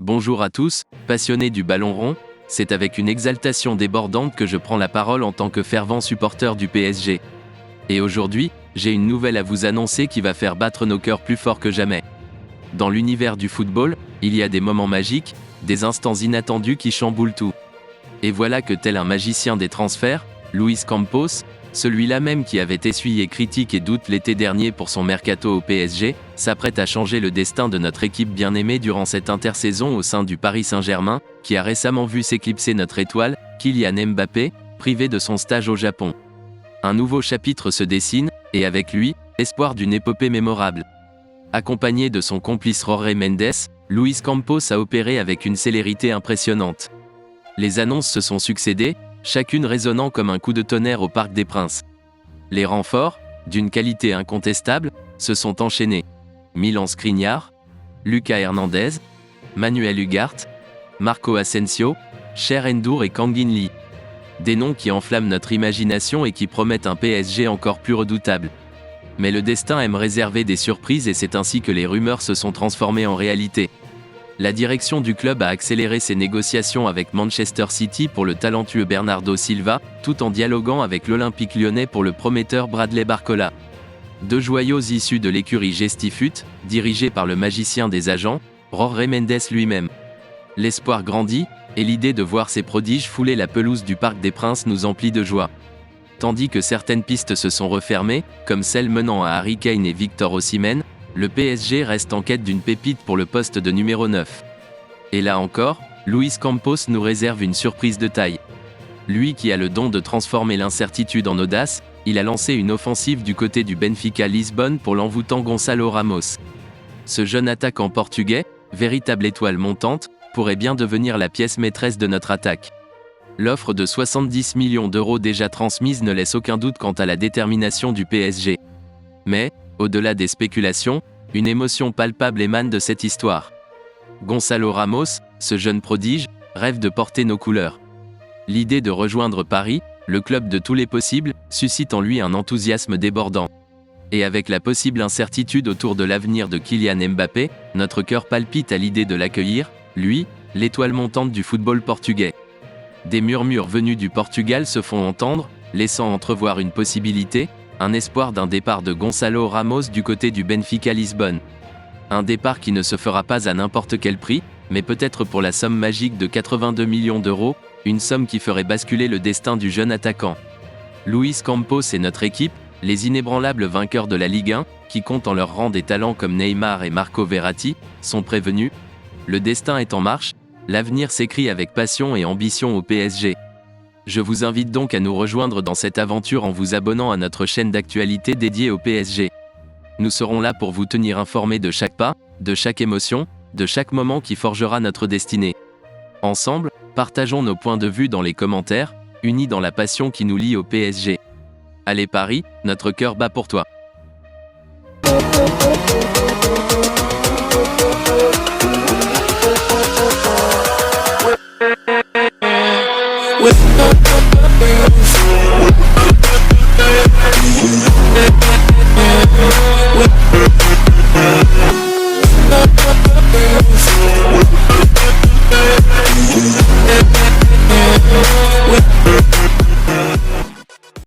Bonjour à tous, passionnés du ballon rond, c'est avec une exaltation débordante que je prends la parole en tant que fervent supporter du PSG. Et aujourd'hui, j'ai une nouvelle à vous annoncer qui va faire battre nos cœurs plus fort que jamais. Dans l'univers du football, il y a des moments magiques, des instants inattendus qui chamboulent tout. Et voilà que tel un magicien des transferts, Luis Campos, celui-là même qui avait essuyé critiques et doutes l'été dernier pour son mercato au PSG, s'apprête à changer le destin de notre équipe bien-aimée durant cette intersaison au sein du Paris Saint-Germain, qui a récemment vu s'éclipser notre étoile, Kylian Mbappé, privé de son stage au Japon. Un nouveau chapitre se dessine, et avec lui, l'espoir d'une épopée mémorable. Accompagné de son complice Jorge Mendes, Luis Campos a opéré avec une célérité impressionnante. Les annonces se sont succédées, chacune résonnant comme un coup de tonnerre au Parc des Princes. Les renforts, d'une qualité incontestable, se sont enchaînés. Milan Skriniar, Lucas Hernandez, Manuel Ugarte, Marco Asensio, Cher N'Dour et Kangin Lee. Des noms qui enflamment notre imagination et qui promettent un PSG encore plus redoutable. Mais le destin aime réserver des surprises et c'est ainsi que les rumeurs se sont transformées en réalité. La direction du club a accéléré ses négociations avec Manchester City pour le talentueux Bernardo Silva, tout en dialoguant avec l'Olympique lyonnais pour le prometteur Bradley Barcola. Deux joyaux issus de l'écurie Gestifut, dirigée par le magicien des agents, Jorge Mendes lui-même. L'espoir grandit, et l'idée de voir ces prodiges fouler la pelouse du Parc des Princes nous emplit de joie. Tandis que certaines pistes se sont refermées, comme celle menant à Harry Kane et Victor Osimhen, le PSG reste en quête d'une pépite pour le poste de numéro 9. Et là encore, Luis Campos nous réserve une surprise de taille. Lui qui a le don de transformer l'incertitude en audace, il a lancé une offensive du côté du Benfica Lisbonne pour l'envoûtant Gonçalo Ramos. Ce jeune attaquant portugais, véritable étoile montante, pourrait bien devenir la pièce maîtresse de notre attaque. L'offre de 70 millions d'euros déjà transmise ne laisse aucun doute quant à la détermination du PSG. Mais, au-delà des spéculations, une émotion palpable émane de cette histoire. Gonçalo Ramos, ce jeune prodige, rêve de porter nos couleurs. L'idée de rejoindre Paris, le club de tous les possibles, suscite en lui un enthousiasme débordant. Et avec la possible incertitude autour de l'avenir de Kylian Mbappé, notre cœur palpite à l'idée de l'accueillir, lui, l'étoile montante du football portugais. Des murmures venus du Portugal se font entendre, laissant entrevoir une possibilité, un espoir d'un départ de Gonçalo Ramos du côté du Benfica Lisbonne. Un départ qui ne se fera pas à n'importe quel prix, mais peut-être pour la somme magique de 82 millions d'euros, une somme qui ferait basculer le destin du jeune attaquant. Luis Campos et notre équipe, les inébranlables vainqueurs de la Ligue 1, qui comptent en leur rang des talents comme Neymar et Marco Verratti, sont prévenus. Le destin est en marche, l'avenir s'écrit avec passion et ambition au PSG. Je vous invite donc à nous rejoindre dans cette aventure en vous abonnant à notre chaîne d'actualité dédiée au PSG. Nous serons là pour vous tenir informés de chaque pas, de chaque émotion, de chaque moment qui forgera notre destinée. Ensemble, partageons nos points de vue dans les commentaires, unis dans la passion qui nous lie au PSG. Allez Paris, notre cœur bat pour toi.